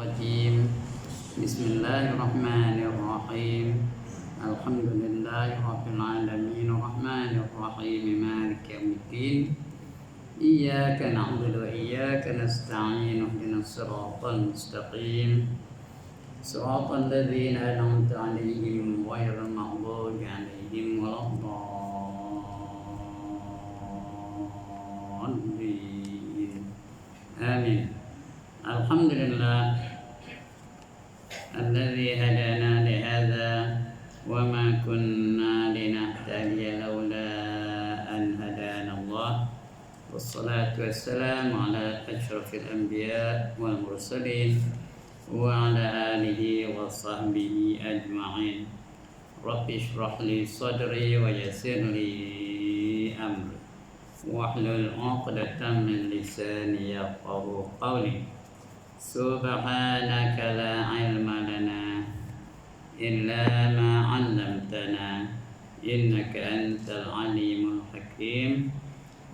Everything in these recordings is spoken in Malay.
الرجيم بسم الله الرحمن الرحيم الحمد لله رب العالمين الرحمن الرحيم مالك يوم الدين إياك نعبد وإياك نستعين اهدنا الصراط المستقيم صراط الذين أنعمت عليهم غير المغضوب عليهم ولا الضالين آمين. الحمد لله الذي هدانا لهذا وما كنا لنهتدي لولا أن هدانا الله والصلاة والسلام على أشرف الأنبياء والمرسلين وعلى آله وصحبه أجمعين. رب اشرح لي صدري ويسر لي أمري واحلل عقدة من لساني يفقهوا قولي. سبحانك لا علم لنا إلا ما علمتنا إنك أنت العليم الحكيم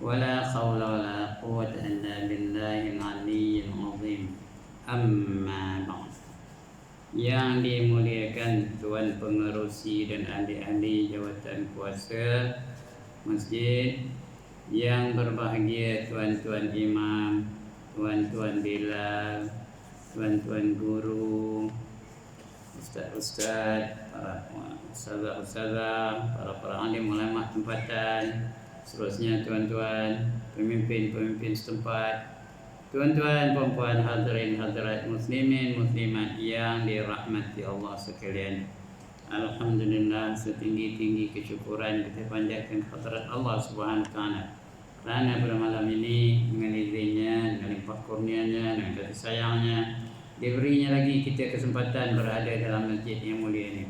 ولا حول ولا قوة إلا بالله العلي العظيم. Amma ba'd. Yang dimuliakan Tuan Pengerusi dan ahli-ahli jawatan kuasa masjid, yang berbahagia tuan-tuan imam, tuan-tuan bilal, tuan-tuan guru, ustaz-ustaz, para ustazah, para alim ulama tempatan, seterusnya tuan-tuan pemimpin-pemimpin setempat, tuan-tuan, puan-puan, hadirin hadirat muslimin muslimat yang dirahmati Allah sekalian. Alhamdulillah, setinggi-tinggi kesyukuran kita panjatkan kehadirat Allah Subhanahu wa taala. Kerana pada malam ini dengan izinnya, dengan limpah kurnianya, dengan kasih sayangnya, diberinya lagi kita kesempatan berada dalam masjid yang mulia ini.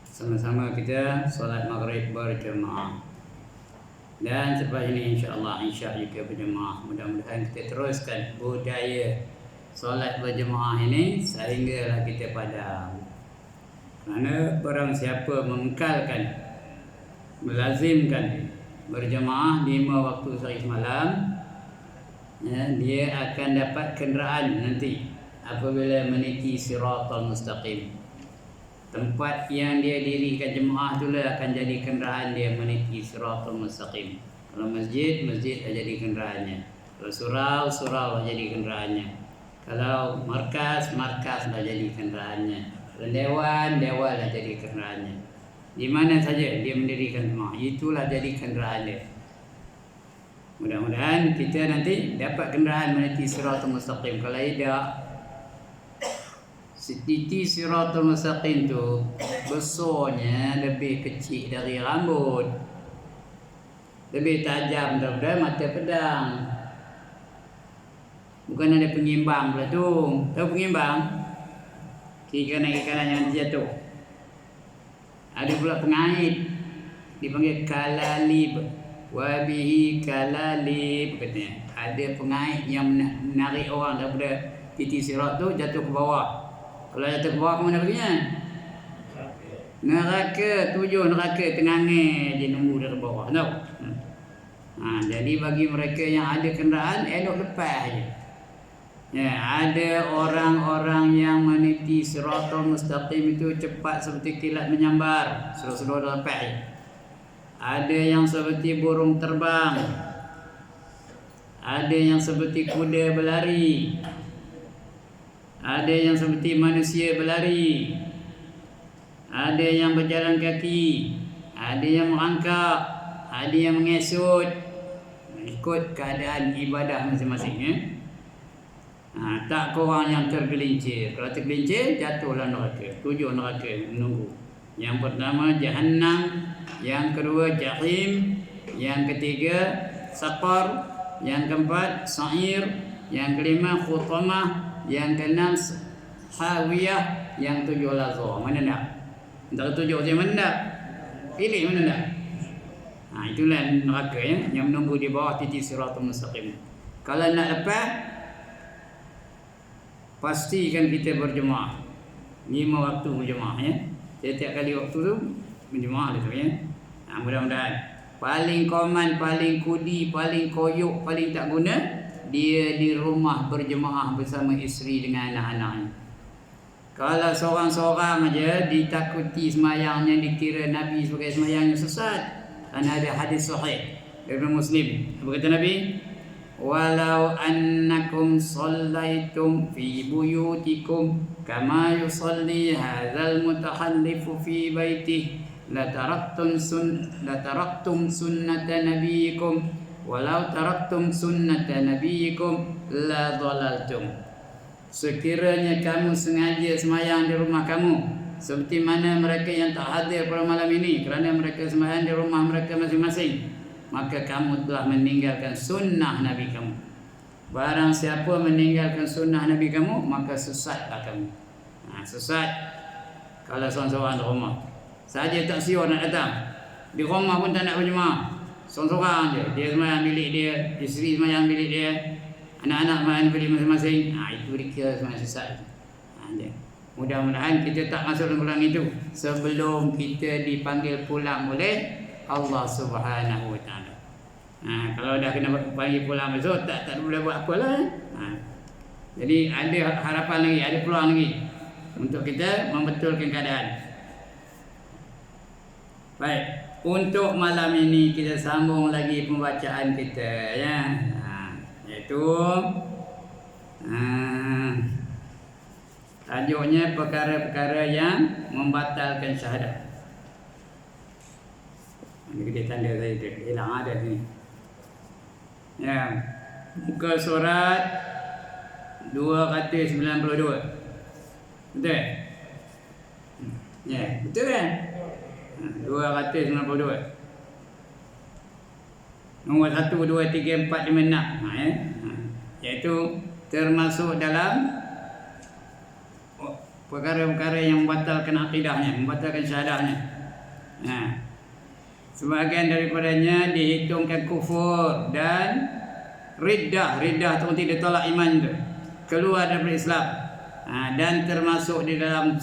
Sama-sama kita solat maghrib berjemaah. Dan selepas ini insya-Allah isyak juga berjemaah. Mudah-mudahan kita teruskan budaya solat berjemaah ini sehinggalah kita padam. Kerana barang siapa mengekalkan, melazimkan berjemaah 5 waktu sehari semalam, ya, dia akan dapat kenderaan nanti apabila meniti siratal mustaqim. Tempat yang dia dirikan jemaah itulah akan jadi kenderaan dia meniti siratal mustaqim. Kalau masjid, masjid dah jadi kenderaannya. Kalau surau, surau dah jadi kenderaannya. Kalau markas, markas dah jadi kenderaannya. Kalau dewan, dewan dah jadi kenderaannya. Di mana saja dia mendirikan jemaah, itulah jadi kenderaan dia. Mudah-mudahan kita nanti dapat kenderaan meniti siratal mustaqim. Kalau tidak, titi siratul mustaqim tu besarnya lebih kecil dari rambut, lebih tajam daripada mata pedang. Bukan ada pengimbang pula tu. Tahu pengimbang? Kiri kanan yang jatuh. Ada pula pengait, dipanggil kalalib. Wabihi kalalib katanya. Ada pengait yang menarik orang daripada titi sirat tu jatuh ke bawah. Kalau jatuh ke bawah, ke mana perginya? Neraka, 7 neraka tengah-tengah je nunggu dari bawah. Tahu? Jadi bagi mereka yang ada kenderaan, elok lepas je. Ya, ada orang-orang yang meniti siratal mustaqim itu cepat seperti kilat menyambar, suruh-suruh dah lepas je. Ada yang seperti burung terbang, ada yang seperti kuda berlari, ada yang seperti manusia berlari, ada yang berjalan kaki, ada yang merangkak, ada yang mengesut, ikut keadaan ibadah masing-masing, ya? Tak korang yang tergelincir. Kalau tergelincir, jatuhlah neraka. 7 neraka menunggu. Yang pertama Jahannam, yang kedua Jahim, yang ketiga Saqar, yang keempat Sa'ir, yang kelima Khutamah, yang keenam Hawiyah, yang 7 Lazar. Mana nak? Antara 7 je mana nak? Pilih mana nak? Itulah neraka, ya, yang menunggu di bawah titi siratal mustaqim. Kalau nak lepas, pastikan kita berjemaah 5 waktu berjemaah, ya. Setiap kali waktu tu berjemaah tu, ya. Mudah-mudahan paling koman, paling kudi, paling koyok, paling tak guna dia di rumah berjemaah bersama isteri dengan anak-anaknya. Kalau seorang-seorang aja ditakuti semayangnya, dikira Nabi sebagai semayangnya sesat. Kerana ada hadis sahih dari Muslim. Apa kata Nabi? Walau annakum sallaitum fi buyutikum kama yusalli hadzal mutahallifu fi baitihi la taraktum sunnata nabiyikum walau taraktum sunnata nabiyikum la dhalaltum. Sekiranya kamu sengaja semayang di rumah kamu, seperti mana mereka yang tak hadir pada malam ini kerana mereka semayang di rumah mereka masing-masing, maka kamu telah meninggalkan sunnah Nabi kamu. Barang siapa meninggalkan sunnah Nabi kamu, maka sesatlah kamu. Sesat kalau seorang-seorang di rumah. Saja tak siur nak datang. Di rumah pun tak nak berjemaah. Seorang-seorang je. Dia semayang bilik dia, isteri semayang bilik dia, anak-anak semayang bilik masing-masing. Itu dikira semayang sesat. Mudah-mudahan kita tak masuk dalam golongan itu sebelum kita dipanggil pulang oleh Allah Subhanahu Wa Taala. Kalau dah kena panggil pulang besok tak boleh buat apalah. Jadi ada harapan lagi, ada peluang lagi untuk kita membetulkan keadaan. Baik, untuk malam ini kita sambung lagi pembacaan kita ya. Iaitu tajuknya perkara-perkara yang membatalkan syahadat. Ini dia tanda saya tu, hilang ada sini. Ya, muka surat 292. Betul? Ya, betul kan? 292. Nombor 1, 2, 3, 4, 5, 6. Iaitu termasuk dalam perkara-perkara yang membatalkan akidahnya, membatalkan syahadatnya. Sebahagian daripadanya dihitungkan kufur dan riddah. Riddah tu tidak tolak iman tu, keluar daripada Islam. Dan termasuk di dalam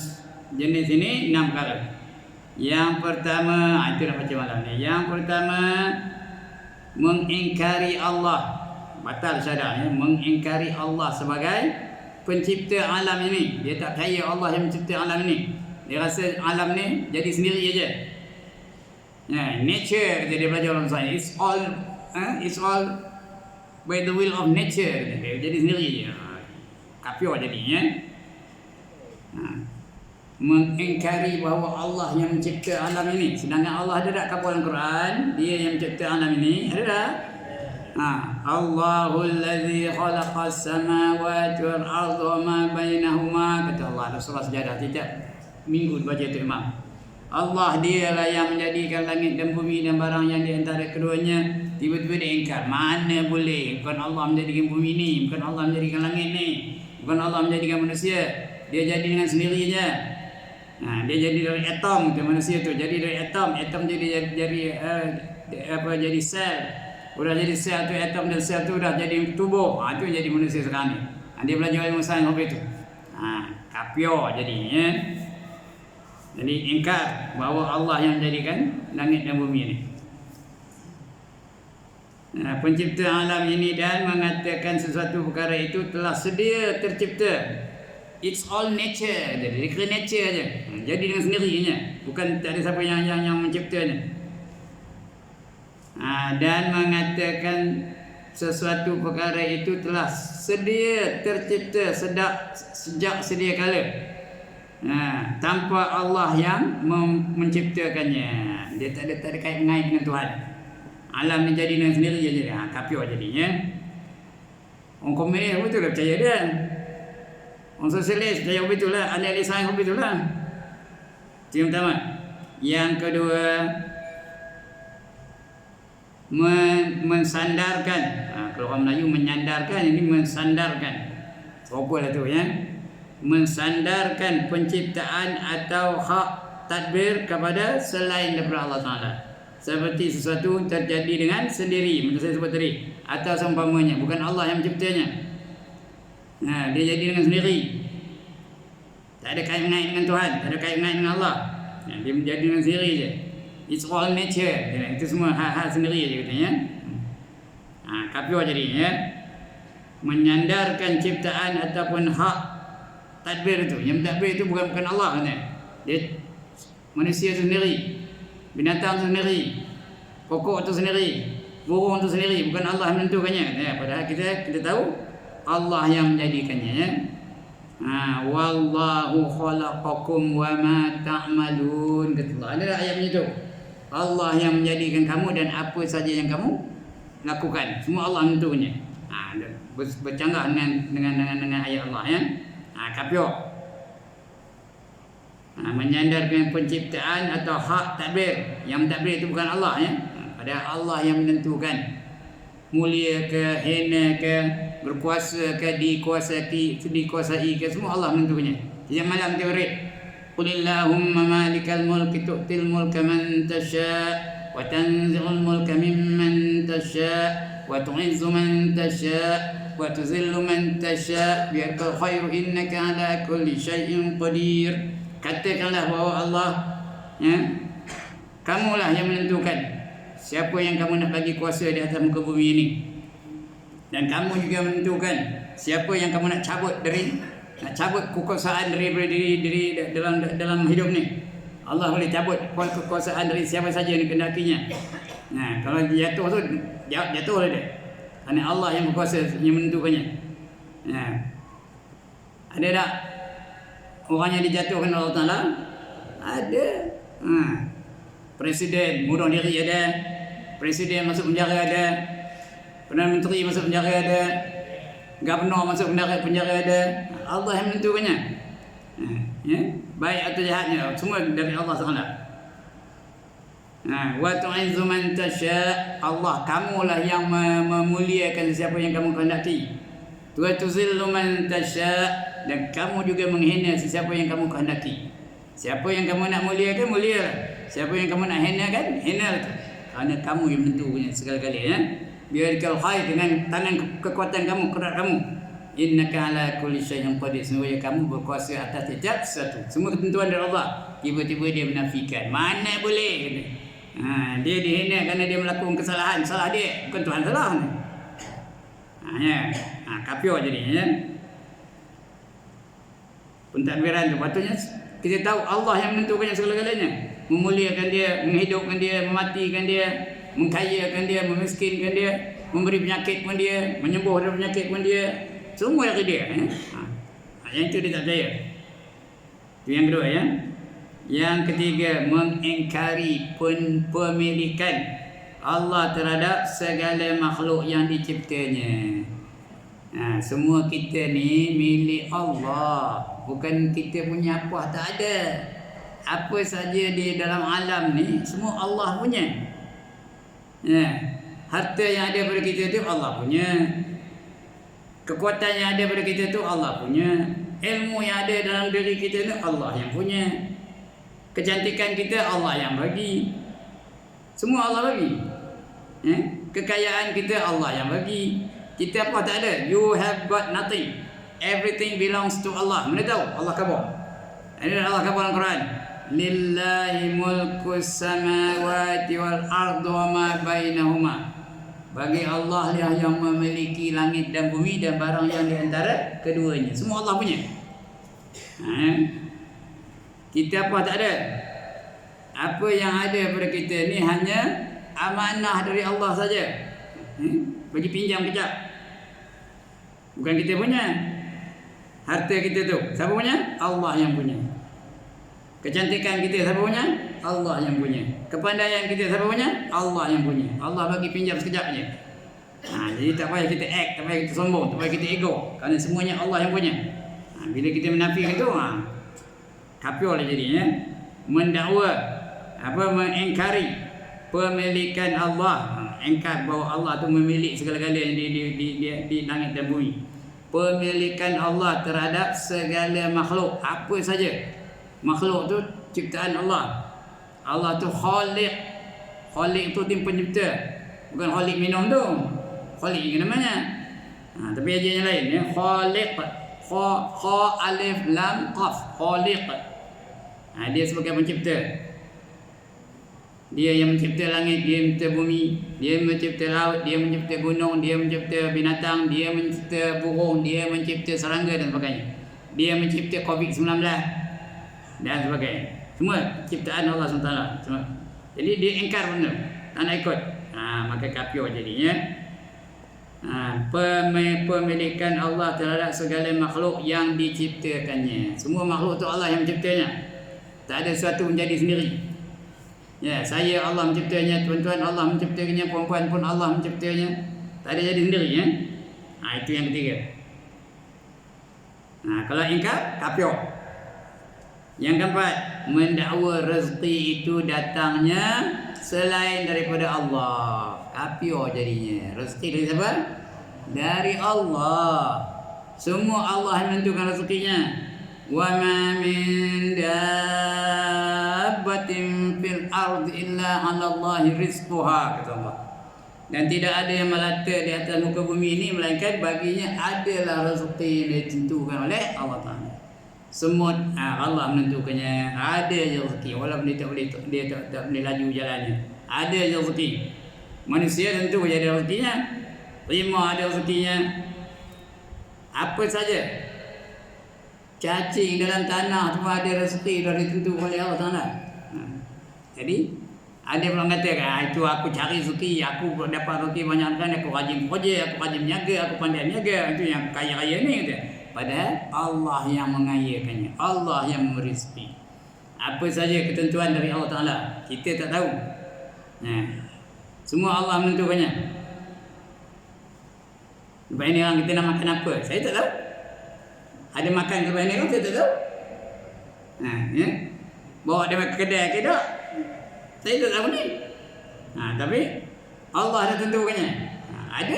jenis ini 6 perkara. Yang pertama, itu nak baca malam ni. Yang pertama, mengingkari Allah. Batal syahadatnya, mengingkari Allah sebagai pencipta alam ini. Dia tak percaya Allah yang mencipta alam ini. Dia rasa alam ni jadi sendiri aja. Nature, dia belajar dalam sains. It's all by the will of nature. Dia jadi sendiri je. Kafir jadinya. Mengingkari bahawa Allah yang mencipta alam ini. Sedangkan Allah ada tak kabar Al-Quran? Dia yang mencipta alam ini. Ada tak? Allahul ladzi khalaqas samawati wal arda wa ma bainahuma. Kata Allah dalam surah Sajadah. Tidak minggu baca itu Imam. Allah dialah yang menjadikan langit dan bumi dan barang yang di antara keduanya. Tiba-tiba dia ingkar. Mana boleh? Bukan Allah menjadikan bumi ni, bukan Allah menjadikan langit ni, bukan Allah menjadikan manusia. Dia jadi dengan sendirinya. Dia jadi dari atom ke manusia tu. Jadi dari atom jadi sel. Udah jadi sel tu atom, dan sel tu dah jadi tubuh. Itu yang jadi manusia sekarang ni. Dia belajar ilmu sains apa itu. Kapio jadinya. Jadi ingkar bahawa Allah yang menjadikan langit dan bumi ini. Pencipta alam ini dan mengatakan sesuatu perkara itu telah sedia tercipta. It's all nature. Jadi dikira nature aja. Jadi dengan sendirinya. Bukan tak ada siapa yang menciptanya. Dan mengatakan sesuatu perkara itu telah sedia tercipta sejak sedia kala. Tanpa Allah yang menciptakannya. Dia tak ada kait-mengait dengan Tuhan. Alam ni jadi dengan sendiri je. Kafir jadinya. Orang komunis betul lah percaya dia. Orang sosialis percaya betul lah. Ahli-ahli sains betul lah. Itu yang pertama. Yang kedua, mensandarkan. Kalau orang Melayu menyandarkan, ini mensandarkan. Apa lah tu ya? Mensandarkan penciptaan atau hak tadbir kepada selain daripada Allah Ta'ala. Seperti sesuatu terjadi dengan sendiri, macam saya sebut tadi, atau seumpamanya, bukan Allah yang menciptanya. Dia jadi dengan sendiri. Tak ada kait-mengait dengan Tuhan, tak ada kait-mengait dengan Allah. Dia menjadi dengan sendiri je. It's all nature. Itu semua hal-hal sendiri je katanya. Kafir jadinya. menyandarkan ciptaan ataupun hak tadbir itu. Yang tadbir itu bukan Allah kan? Dia manusia sendiri, binatang sendiri, pokok itu sendiri, burung itu sendiri, bukan Allah yang menentukannya. Padahal kita tahu Allah yang menjadikannya. Ya. Wallahu khalaqakum wa ma ta'malun. Kata Allah. Ada ayat itu. Allah yang menjadikan kamu dan apa saja yang kamu lakukan. Semua Allah menentukannya. Bercanggah dengan ayat Allah ya. Kapio. Menyandarkan penciptaan atau hak tadbir. Yang tadbir itu bukan Allah ya. Padahal Allah yang menentukan. Mulia ke, hina ke, berkuasa ke, dikuasai ke, semua Allah menentukannya. Yang malam teori. Qulillahumma malikal mulki tu'til mulka man tasha' wa tanzi'ul mulka mimman tasha' wa tu'izzu man tasha' wa tuzillu man tasha' biyadikal khairu innaka ala kulli syai'in qadir. Katakanlah bahawa Allah ya, kamulah yang menentukan siapa yang kamu nak bagi kuasa di atas muka bumi ini. Dan kamu juga menentukan siapa yang kamu nak cabut kekuasaan diri dalam hidup ni. Allah boleh cabut kekuasaan dari siapa saja yang dikehendakinya. Kalau jatuh tu jatuh lah dia. Kerana Allah yang berkuasa yang menentukannya. Ada tak orang yang dijatuhkan Allah Ta'ala? Ada. Presiden bunuh diri ada. Presiden masuk penjara ada. Perdana Menteri masuk penjara ada. Gubernur masuk penjara ada. Allah yang menentukannya. Ya, baik atau jahatnya semua dari Allah SWT. Wa tu'izzu man tasha'. Allah kamulah yang memuliakan siapa yang kamu kehendaki. Wa tuzillu man tasha'. Dan kamu juga menghina sesiapa yang kamu kehendaki. Siapa yang kamu nak muliakan, mulia. Siapa yang kamu nak hinakan, hina. Kerana kamu yang menentukannya segala-galanya ya. Biyadikal khair, dengan tangan kekuatan kamu, kerak kamu. Innaka ala kulli syai'in qadir. Sesungguhnya kamu berkuasa atas setiap sesuatu. Semua ketentuan dari Allah. Tiba-tiba dia menafikan. Mana boleh? Dia dihina kerana dia melakukan kesalahan. Salah dia, bukan Tuhan salah. Kafir jadinya ya. Pentadbiran tu patutnya kita tahu Allah yang menentukannya segala-galanya. Memuliakan dia, menghidupkan dia, mematikan dia, mengkayakan dia, memiskinkan dia, memberi penyakit pun dia, menyembuh dari penyakit pun dia. Semua dari dia. Yang itu dia tak percaya. Itu yang kedua ya. Yang ketiga, mengingkari pemilikan Allah terhadap segala makhluk yang diciptanya. Semua kita ni milik Allah. Bukan kita punya apa, tak ada. Apa saja di dalam alam ni semua Allah punya. Harta yang ada pada kita tu Allah punya. Kekuatan yang ada pada kita tu Allah punya. Ilmu yang ada dalam diri kita tu Allah yang punya. Kecantikan kita Allah yang bagi. Semua Allah bagi. Kekayaan kita Allah yang bagi. Kita apa tak ada. You have got nothing. Everything belongs to Allah. Mana tahu? Allah khabar. Ini Allah khabar dalam Quran. Lillahi mulku samawati wal ardu wa ma bainahuma. Bagi Allah lah yang memiliki langit dan bumi dan barang yang di antara keduanya. Semua Allah punya. Kita apa tak ada. Apa yang ada pada kita ni hanya amanah dari Allah saja. Bagi pinjam kejap. Bukan kita punya. Harta kita tu siapa punya? Allah yang punya. Kecantikan kita siapa punya? Allah yang punya. Kepandaian kita siapa punya? Allah yang punya. Allah bagi pinjam sekejap je. Jadi tak payah kita act, tak payah kita sombong, tak payah kita ego. Kerana semuanya Allah yang punya. Bila kita menafikan itu, kafir lah jadinya. Mendakwa, mengingkari pemilikan Allah. Engkar bahawa Allah tu memiliki segala-galanya di langit dan bumi. Pemilikan Allah terhadap segala makhluk, apa saja. Makhluk tu ciptaan Allah. Allah tu khaliq. Khaliq tu tim pencipta. Bukan khaliq minum tu. Khaliq ke namanya. Tapi ajarnya lain ya. Khaliq. Kha alif lam qaf. Khaliq. Dia sebagai pencipta. Dia yang mencipta langit, dia mencipta bumi, dia mencipta laut, dia mencipta gunung, dia mencipta binatang, dia mencipta burung, dia mencipta serangga dan sebagainya. Dia mencipta COVID-19 dan sebagainya. Semua ciptaan Allah SWT. Semua. Jadi dia ingkar benda, tak nak ikut. Maka kafir jadinya. Pemilikan Allah terhadap segala makhluk yang diciptakannya. Semua makhluk itu Allah yang menciptanya. Tak ada sesuatu menjadi sendiri. Ya, saya Allah menciptanya, tuan-tuan Allah menciptanya, perempuan pun Allah menciptanya. Tak ada jadi sendiri ya. Itu yang ketiga. Kalau ingkar, kafir. Yang keempat, mendakwa rezeki itu datangnya selain daripada Allah. Kafir jadinya. Rezeki dari siapa? Dari Allah. Semua Allah yang menentukan rezekinya. Wa ma min dabbatin fil ardi illa 'ala Allahi rizquha, kata Allah. Dan tidak ada yang melata di atas muka bumi ini melainkan baginya adalah rezeki yang ditentukan oleh Allah Taala. Semut Allah menentukannya, ada je rezeki walaupun dia tak boleh laju jalannya. Ada je rezeki. Manusia tentu ada rezekinya. Rimau ada rezekinya. Apa saja cacing dalam tanah tu ada rezeki dah ditentukan oleh Allah Taala. Jadi ada orang kata, itu aku cari rezeki, aku dapat rezeki banyak kan, aku rajin kerja, aku rajin niaga, aku pandai niaga, itu yang kaya-kaya ni kata. Padahal Allah yang mengayakannya, Allah yang memberi rezeki. Apa saja ketentuan dari Allah Taala, kita tak tahu. Semua Allah menentukannya. Lepas ini orang kita nak makan apa? Saya tak tahu. Ada makan ke mana kan saya tak tahu. Ya. Bawa dia ke kedai ke tak? Saya tak tahu ni. Tapi Allah dah tentukannya. Ada,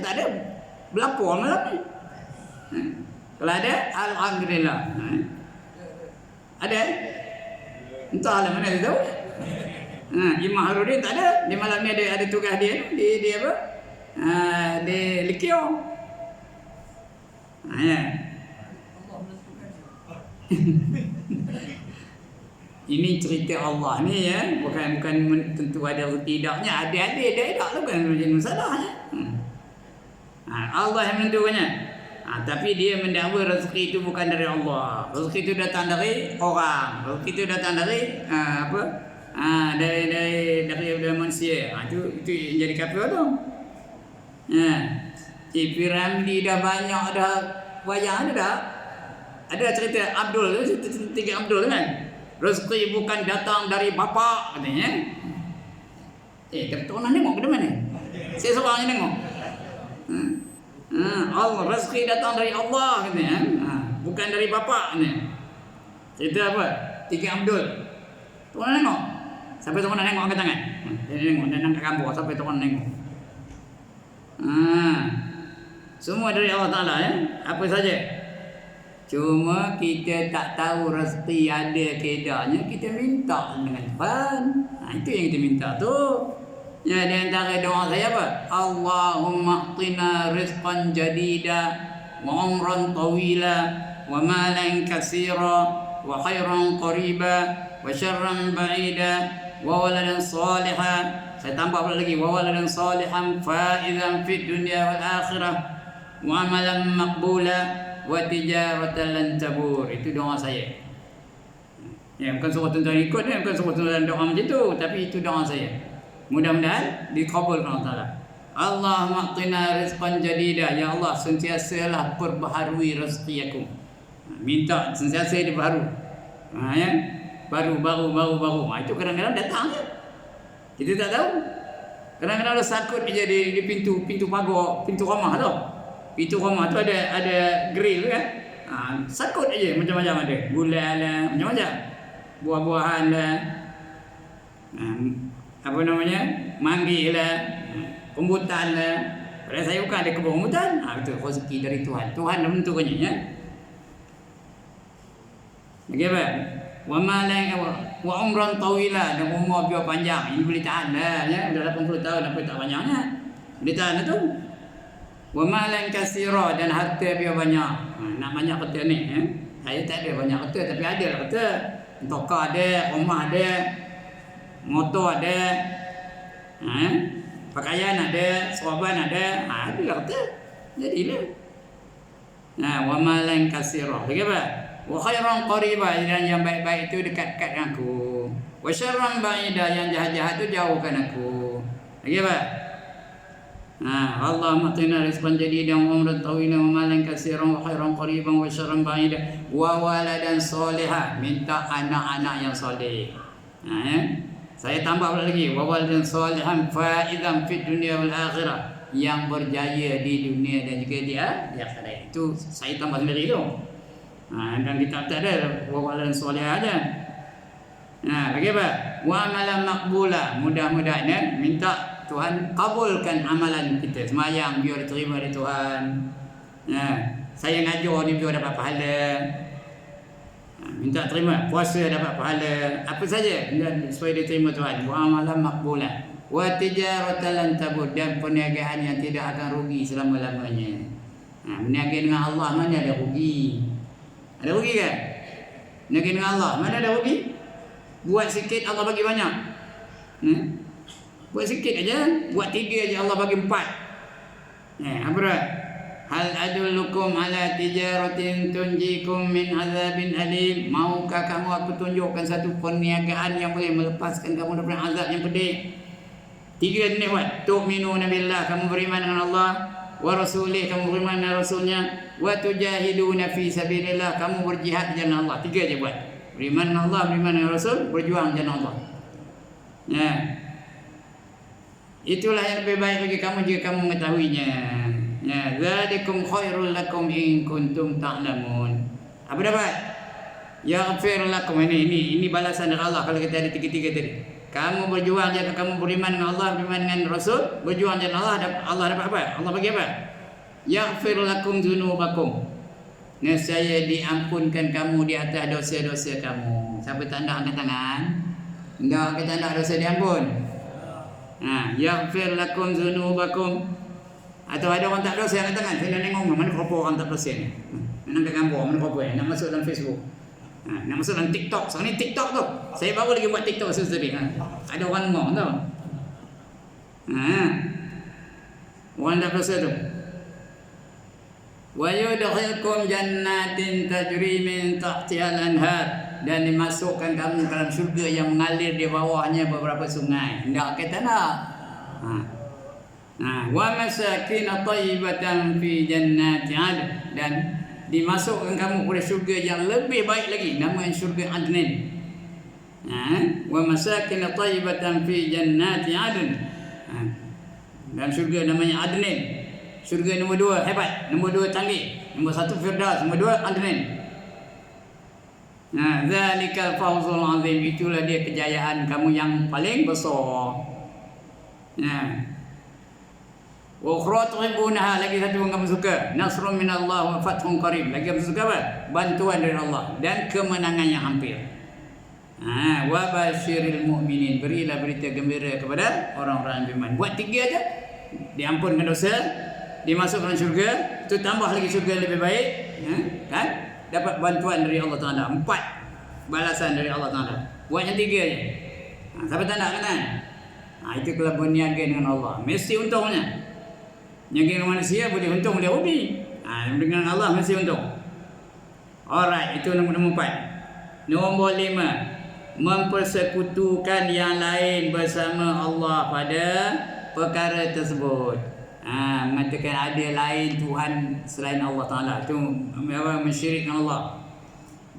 tak ada. Berlapor malam ni. Kalau ada, alhamdulillah. Ada? Entahlah mana saya tahu. Imam Harudin tak ada. Di malam ni ada tugas dia. Dia apa? Dia likio. Ya. Ini cerita Allah ni ya, bukan tentu ada atau tidaknya, ada tak lah, bukan menjadi masalahnya. Allah yang menentukannya. Tapi dia mendakwa rezeki itu bukan dari Allah. Rezeki itu datang dari orang. Rezeki itu datang dari dari manusia. Itu jadi kafir tu. Piramidi dah banyak dah, wayang ada dah. Ada cerita Abdul tu, tiga Abdul kan. Rezeki bukan datang dari bapa katanya. Tapi tuan nengok ke mana? Saya seorang yang nengok. Allah, rezeki datang dari Allah katanya. Bukan dari bapa katanya. Cerita apa? Tiga Abdul. Tuan nengok. Sampai tuan nengok angkat tangan. Dia nengok, dia angkat gambar sampai tuan nengok. Semua dari Allah Ta'ala ya. Apa saja. Cuma kita tak tahu rezeki ada ke tidaknya, kita minta dengan Tuhan. Itu yang kita minta tu. Ya, di antara doa saya apa? Allahumma a'tina rizqan jadida wa umran tawila wa malan katsira wa khairan qariba wa syarran ba'ida wa waladan salihan. Saya tambah pula lagi, wa waladan salihan faizan fid dunya wal akhirah wa amalan maqbula wa tijaratan lan tabur. Itu doa saya. Ya, bukan suruh tuan-tuan ikut ni, bukan suruh tuan-tuan doa macam tu, tapi itu doa saya. Mudah-mudahan dikabulkan Allah Taala. Allahumma a'tina rizqan jadida, ya Allah sentiasalah perbaharui rezeki aku. Minta sentiasa dibaharu. Ya. Baru. Itu kadang-kadang datang je. Kita tak tahu. Kadang-kadang ada sakut je di pintu pagar, pintu rumah tu. Pintu rumah tu ada grill kan. Sakut aja macam-macam ada. Gula lah, macam-macam. Buah-buahan lah. Apa namanya? Manggi lah. Rambutan lah. Padahal saya bukan ada kebun rambutan. Itu rezeki dari Tuhan. Tuhan dah menentukannya ya. Okey apa? Wa malan wa umran tawila, dan umur biar panjang. Ini boleh tahan lah ya. Dah 80 tahun apa tak banyaknya. Boleh tahan tu. Wa malan katsira, dan harta biar banyak. Nak banyak harta ni ya. Saya tak ada banyak harta, tapi ada lah harta. Tokar ada, rumah ada. motor ada, pakaian ada, sorban ada, ada kata. Jadilah. Wa malan kasira. Lagi apa? Wa khairan qariba, dan yang baik-baik itu dekat-dekat dengan aku. Wa syarran ba'ida, yang jahat-jahat itu jauhkan aku. Lagi apa? Allah matina rizqan jadidan wa umran tawilan wa malan katsiran wa khairan qariban wa syarran ba'ida wa waladan soleha, minta anak-anak yang soleh. Saya tambah pula lagi, wa waladan solehan faizan fid dunya wal akhirah, yang berjaya di dunia dan juga di akhirat. Itu saya tambah sendiri tu. Dan kita tak ada wa waladan soleha aja. Lagi apa? Wa amalan maqbula, mudah-mudahan minta Tuhan kabulkan amalan kita. Semayang biar diterima oleh Tuhan. Saya ngajar ni biar dapat pahala. Minta terima. Puasa dapat pahala. Apa saja supaya diterima Tuhan. Wa amalan maqbulah. Wa tijaratan lan tabud, dan perniagaan yang tidak akan rugi selama-lamanya. Berniaga dengan Allah mana ada rugi? Ada rugi kan? Berniaga dengan Allah mana ada rugi? Buat sikit Allah bagi banyak. Buat sikit aja, buat 3 aja Allah bagi 4. Apa dah? Hal adullukum ala tijaratin tunjikum min azabin alim. Maukah kamu aku tunjukkan satu perniagaan yang boleh melepaskan kamu daripada azab yang pedih? 3 ni buat. Tu'minuna billah, kamu beriman dengan Allah, wa rasulih, kamu beriman dengan rasulnya, wa tujahiduna fi sabilillah, kamu berjihad di jalan Allah. 3 aja buat. Beriman dengan Allah, beriman dengan rasul, berjuang di jalan Allah. Itulah yang lebih baik bagi kamu jika kamu mengetahuinya. Zalikum khairul lakum in kuntum ta'lamun. Apa dapat? Yaghfir lakum, ini balasan dari Allah kalau kita ada 3 tadi. Kamu berjuang jika kamu beriman dengan Allah, beriman dengan Rasul, berjuang dengan Allah dapat apa? Allah bagi apa? Yaghfir lakum dzunubakum. Nescaya diampunkan kamu di atas dosa-dosa kamu. Siapa tak nak angkat tangan? Enggak, kita nak dosa diampun. Yaghfir lakum dzunubakum. Atau ada orang tak dosa angkat tangan. Saya nak tengok mana berapa orang tak dosa ni. Nak angkat gambar mana berapa nak masuk dalam Facebook. Nak masuk dalam TikTok. Sekarang ni TikTok tu. Saya baru lagi buat TikTok sendiri. Ada orang mau tau. Orang tak dosa tu. Wa yudkhilkum jannatin tajri min tahtiha al-anhar, dan dimasukkan kamu dalam syurga yang mengalir di bawahnya beberapa sungai. Tak kata nak. Wa masakin thayyibatan fi jannati 'adn, dan dimasukkan kamu pada syurga yang lebih baik lagi, namanya syurga Adnin. Wa masakin thayyibatan fi jannati 'adn, dan syurga namanya Adnin. Syurga nombor 2 hebat, nombor 2 canggih, nombor 1 Firdaus, nombor 2 Adnin. Zalikal fawzul azim, itulah dia kejayaan kamu yang paling besar. Wa ukhra tuhibbunaha, lagi satu yang kamu suka, nasrun minallah wa fathun qarib, lagi kamu suka apa? Bantuan dari Allah dan kemenangan yang hampir. Wa basyiril mu'minin, berilah berita gembira kepada orang-orang yang beriman. Buat 3 aja, diampunkan dosa, dimasukkan syurga, itu tambah lagi syurga lebih baik, kan? Dapat bantuan dari Allah Ta'ala, 4 balasan dari Allah Ta'ala. Buat yang 3 je. Siapa tak nak kan? Itu kalau berniaga dengan Allah, mesti untungnya. Niaga dengan manusia boleh untung, boleh rugi. Dengan Allah mesti untung. Alright, itu nombor 4. Nombor 5, mempersekutukan yang lain bersama Allah pada perkara tersebut. Mengatakan ada lain Tuhan selain Allah Ta'ala, itu mensyirikkan Allah.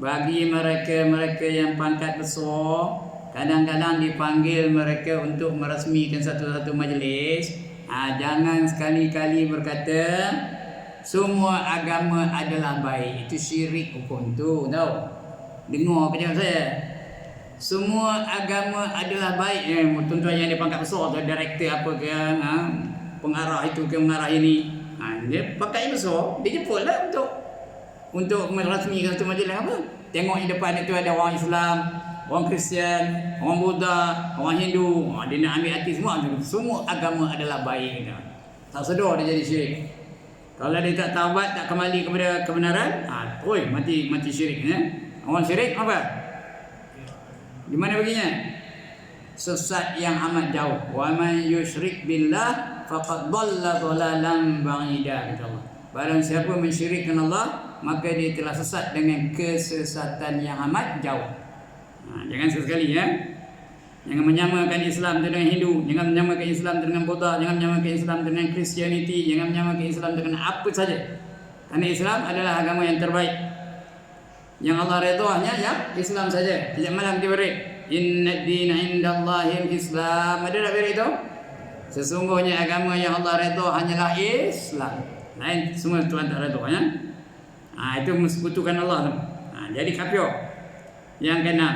Bagi mereka yang pangkat besar, kadang-kadang dipanggil mereka untuk merasmikan satu-satu majlis. Jangan sekali-kali berkata semua agama adalah baik. Itu syirik hukum tu, tahu? Dengar kejap saya. Semua agama adalah baik. Tuan-tuan yang dia pangkat besar tu, director apa ke, pengarah itu ke pengarah ini, dia pakai besar, dia jemputlah untuk merasmikan satu majlis apa. Tengok di depan itu ada orang Islam, orang Kristian, orang Buddha, orang Hindu. Dia nak ambil hati semua. Semua agama adalah baik. Tak sedar dia jadi syirik. Kalau dia tak taubat, tak kembali kepada kebenaran, mati syirik. Orang syirik apa? Di mana baginya? sesat yang amat jauh. Wa man yusyrik billah faqad dhalla dhalalan ba'ida, kata Allah. Barang siapa mensyirikkan Allah, maka dia telah sesat dengan kesesatan yang amat jauh. Jangan sekali ya. Jangan menyamakan Islam dengan Hindu, jangan menyamakan Islam dengan Buddha, jangan menyamakan Islam dengan Christianity, jangan menyamakan Islam dengan apa saja. Karena Islam adalah agama yang terbaik. Yang Allah redha-Nya ya Islam saja. Tidak malam diberi. Inna ad-dina 'indallahil Islam. Ada tak beri itu? Sesungguhnya agama yang Allah redha hanyalah Islam. Lain semua Tuhan tak redha ya. Itu mensekutukan Allah tu. Jadi kafir. Yang keenam,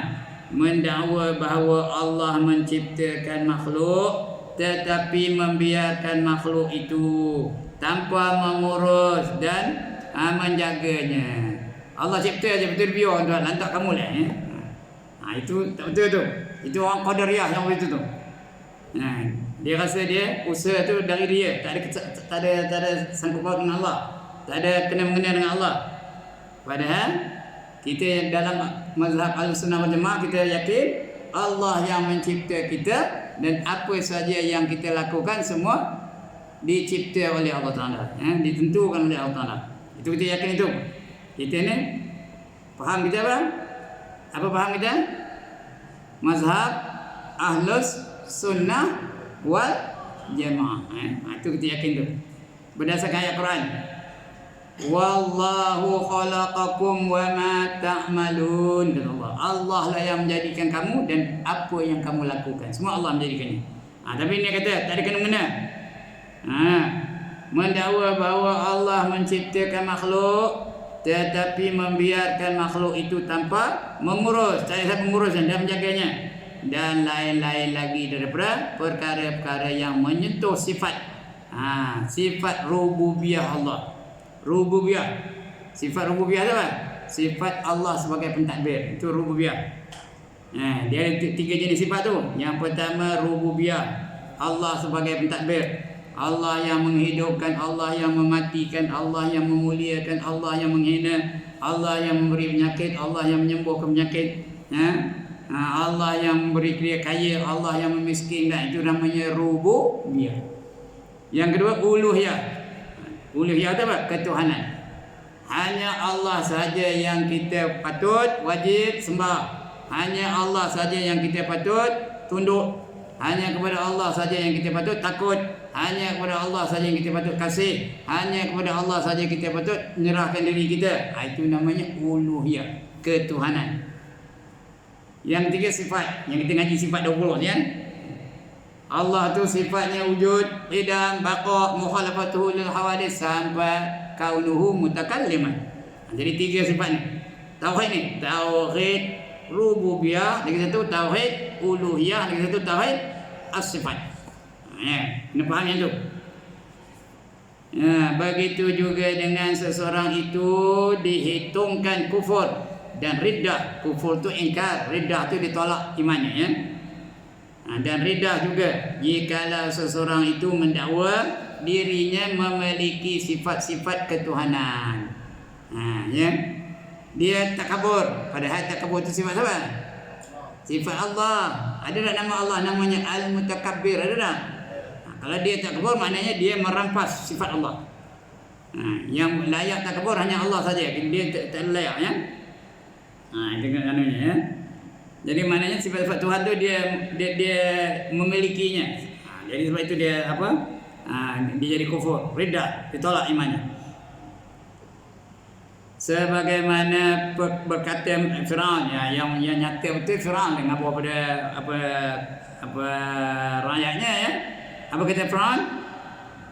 mendakwa bahawa Allah menciptakan makhluk tetapi membiarkan makhluk itu tanpa mengurus dan menjaganya. Allah cipta aja betul biar tuan lantak kamu lah ya. Itu tak betul tu. Itu orang Qadariyah yang begitu tu. Dia rasa dia usaha tu dari dia, tak ada sangkut paut dengan Allah, tak ada kena-mengena dengan Allah. Padahal kita dalam mazhab Ahlussunnah wal Jamaah kita yakin Allah yang mencipta kita dan apa saja yang kita lakukan semua dicipta oleh Allah Taala, ditentukan oleh Allah Taala. Itu kita yakin itu. Kita ni faham kita apa? Apa faham kita? Mazhab Ahlussunnah wal Jamaah. Itu kita yakin tu. Berdasarkan ayat Quran. Wallahu khalaqakum wa ma ta'malun, kata Allah. Allah lah yang menjadikan kamu dan apa yang kamu lakukan. Semua Allah menjadikannya. Tapi dia kata tak ada kena-mengena. Mendakwa bahawa Allah menciptakan makhluk tetapi membiarkan makhluk itu tanpa mengurus, tak ada mengurus dan menjaganya, dan lain-lain lagi daripada perkara-perkara yang menyentuh sifat sifat rububiyah Allah. Rububiyah, sifat rububiyah tu apa? Sifat Allah sebagai pentadbir, itu rububiyah. Dia ada 3 jenis sifat tu. Yang pertama rububiyah, Allah sebagai pentadbir, Allah yang menghidupkan, Allah yang mematikan, Allah yang memuliakan, Allah yang menghina, Allah yang memberi penyakit, Allah yang menyembuhkan penyakit, Allah yang memberi dia kaya, Allah yang memiskinkan. Itu namanya rububiyah. Yang kedua uluhiyah. Uluhiyah itu apa? Ketuhanan. Hanya Allah saja yang kita patut wajib sembah. Hanya Allah saja yang kita patut tunduk. Hanya kepada Allah saja yang kita patut takut. Hanya kepada Allah saja yang kita patut kasih. Hanya kepada Allah saja kita patut menyerahkan diri kita. Itu namanya uluhiyah, ketuhanan. Yang ketiga sifat. Yang kita ngaji sifat 20 ni kan. Allah tu sifatnya wujud, qidam, baqa, mukhalafatuhu lil hawadits sampai kaunuhu mutakalliman. Jadi 3 sifat ni. Tauhid ni, tauhid rububiyah, lagi satu tauhid uluhiyah, lagi satu tauhid as-sifat. Kena faham yang tu. Begitu juga dengan seseorang itu dihitungkan kufur dan riddah. Kufur tu ingkar, riddah tu ditolak imannya ya. Dan riddah juga jikalau seseorang itu mendakwa dirinya memiliki sifat-sifat ketuhanan. Ya. Dia takabur, padahal takabur itu sifat apa? Sifat Allah. Ada tak nama Allah namanya Al-Mutakabbir? Ada tak? Kalau dia takabur maknanya dia merampas sifat Allah. Yang layak takabur hanya Allah saja. Dia tak layak ya. Dengan anunya ya. Jadi maknanya sifat-sifat Tuhan tu dia memilikinya. Jadi sebab itu dia apa? Dia jadi kufur, riddah, ditolak imannya. Sebagaimana berkata Firaun yang nyata betul Firaun dengan apa rakyatnya ya. Apa kata Firaun?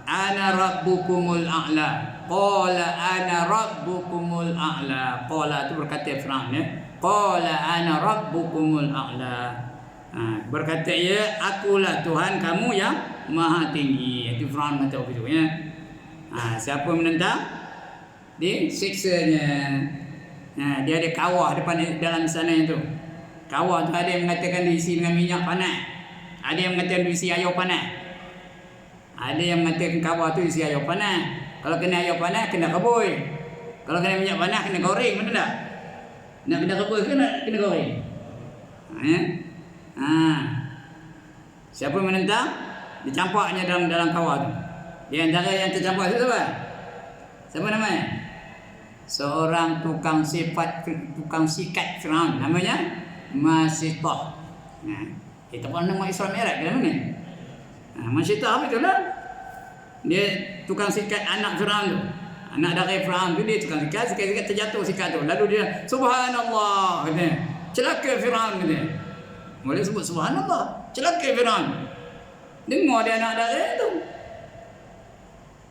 Ana rabbukumul a'la. Qala ana rabbukumul a'la. Qala itu berkata Firaun ya. Qala ana rabbukumul a'la. Berkata ya, akulah Tuhan kamu yang maha tinggi. Itu Firaun kata begitu ya. Siapa menentang disiksanya. Dia ada kawah depan dalam sana itu. Kawah tu ada yang mengatakan diisi dengan minyak panas. Ada yang mengatakan diisi air panas. Ada yang mengatakan kawah tu isi air panas. Kalau kena air panas kena kebui. Kalau kena minyak panas kena goreng, betul tak? Nak kena rebus ke nak kena goreng? Siapa menentang, dicampaknya dalam kawah tu. Di antara yang tercampak itu siapa? Siapa namanya? Seorang tukang sikat Firaun, namanya Masitah. Nah, kita pun nama Isra Mi'raj ke mana? Masitah apa itulah? Dia tukang sikat anak Firaun tu. Anak dari Firaun tu dia tukang sikat terjatuh sikat tu. Lalu dia subhanallah katanya. Celaka Firaun katanya. Boleh sebut subhanallah. Celaka Firaun. Dengar dia anak dari tu.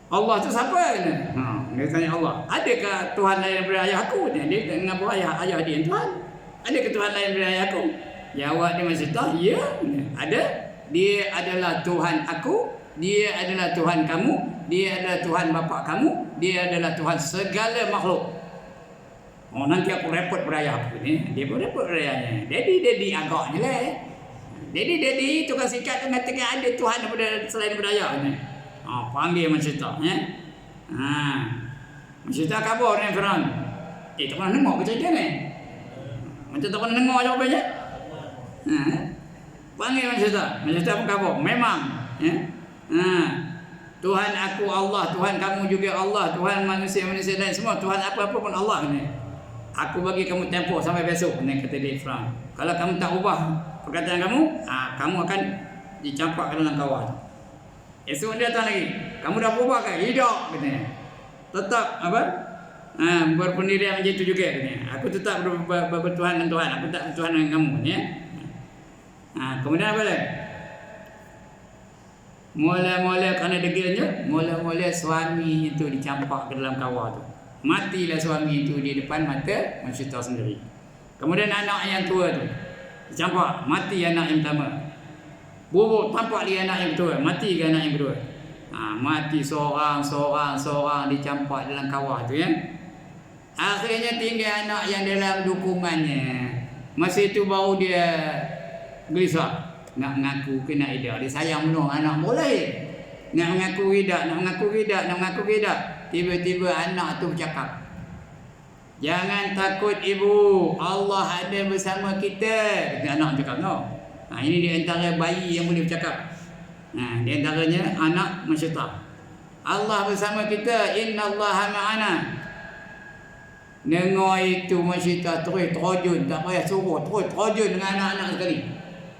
Allah tu siapa kata? Dia tanya Allah, adakah Tuhan lain daripada ayah aku? Dia mengaku ayah dia Tuhan. Adakah Tuhan lain daripada ayah aku? Jawab dia masih tahu, ya, ada. Dia adalah Tuhan aku, dia adalah Tuhan kamu, dia adalah Tuhan bapa kamu, dia adalah Tuhan segala makhluk. Oh, nanti aku repot pada ayah aku ni. Dia pun repot pada ayahnya. Daddy agaknya lah. Daddy tukang sikat tu mengatakan ada Tuhan daripada selain daripada ayahnya. Panggil Masitah Masitah kabur dengan Firaun. Tak pernah dengar kejadian ni. Macam tak pernah dengar jawapannya. Panggil Masitah pun kabur. Memang Tuhan aku Allah, Tuhan kamu juga Allah, Tuhan manusia lain semua, Tuhan apa-apa pun Allah ni. Aku bagi kamu tempoh sampai besok ni, kata dia Firaun. Kalau kamu tak ubah perkataan kamu, kamu akan dicampak ke dalam kawah. Esok dia datang lagi. Kamu dah berubah ke? Tidak katanya. Tetap apa? Berpendirian macam itu juga katanya. Aku tetap bertuhan dengan Tuhan. Aku tak bertuhan dengan kamu ya. Kemudian apa lagi? Mula-mula kerana degilnya, mula-mula suami itu dicampak ke dalam kawah tu. Matilah suami itu di depan mata Masitah sendiri. Kemudian anak yang tua tu dicampak, mati anak yang pertama. Bubuk tampak dia anak yang kedua, mati ke anak yang kedua. Mati seorang dicampak dalam kawah tu ya. Akhirnya tinggal anak yang dalam dukungannya. Masa itu baru dia gelisah. Nak mengaku ke nak tidak. Dia sayang penuh anak boleh. Nak mengaku tidak. Tiba-tiba anak tu bercakap. Jangan takut ibu, Allah ada bersama kita. Kata anak cakap no. Ini di antara bayi yang boleh bercakap. Di antaranya anak Masitah. Allah bersama kita, innallaha ma'ana. Dengar itu Masitah terus terjun, tak payah suruh, terus terjun dengan anak-anak sekali.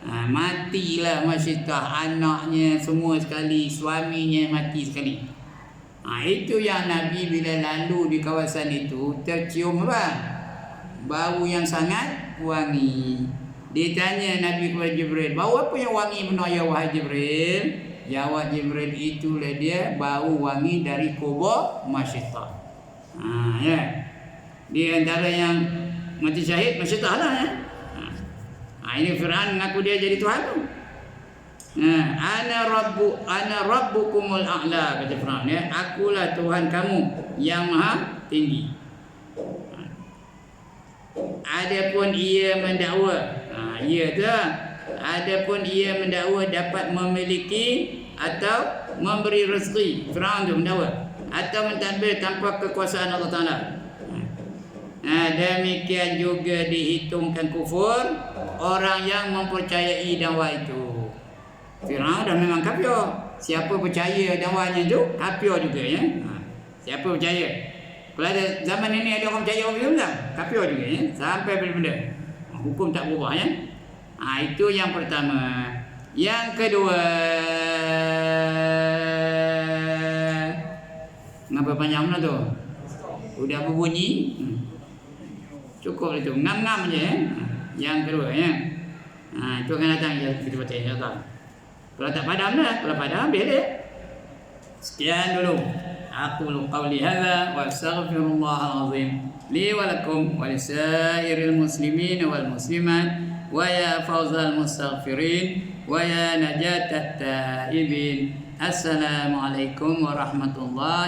Matilah Masitah, anaknya semua sekali, suaminya mati sekali. Itu yang Nabi bila lalu di kawasan itu tercium apa? Bau yang sangat wangi. Ditanya Nabi kepada Jibril, bau apa yang wangi benar ya wahai Jibril? Jawab Jibril, itulah dia bau wangi dari kubur Masitah. Ya. Di antara yang mati syahid Masitah lah ya. Ini Firaun mengaku dia jadi Tuhan tu. Ana rabbukumul a'la, kata Firaun ya. Akulah Tuhan kamu yang maha tinggi. Adapun ia mendakwa, adapun ia mendakwa dapat memiliki atau memberi rezeki. Firaun tu mendakwa atau mentadbir tanpa kekuasaan Allah Taala. Demikian juga dihitungkan kufur orang yang mempercayai dakwah itu. Firaun dah memang kafir. Siapa percaya dakwahnya tu kafir juga ya. Siapa percaya? Kalau ada zaman ini ada orang percaya orang Islam, kafir juga ya. Sampai benda-benda. Hukum tak berubah ya. Itu yang pertama. Yang kedua, ngapa panjang mana tu? Udah berbunyi. Cukup itu, ngam-ngam je ya. Yang kedua ya. Itu akan datang kita baca insya-Allah. Kalau tak padam dah, kalau padam habis dia. Sekian dulu. Aqulu qawli hadza wa astaghfirullahal azim li wa lakum wa lisairil muslimin wal muslimat wa ya fawzal mustaghfirin wa ya najatat taibin. Assalamualaikum warahmatullahi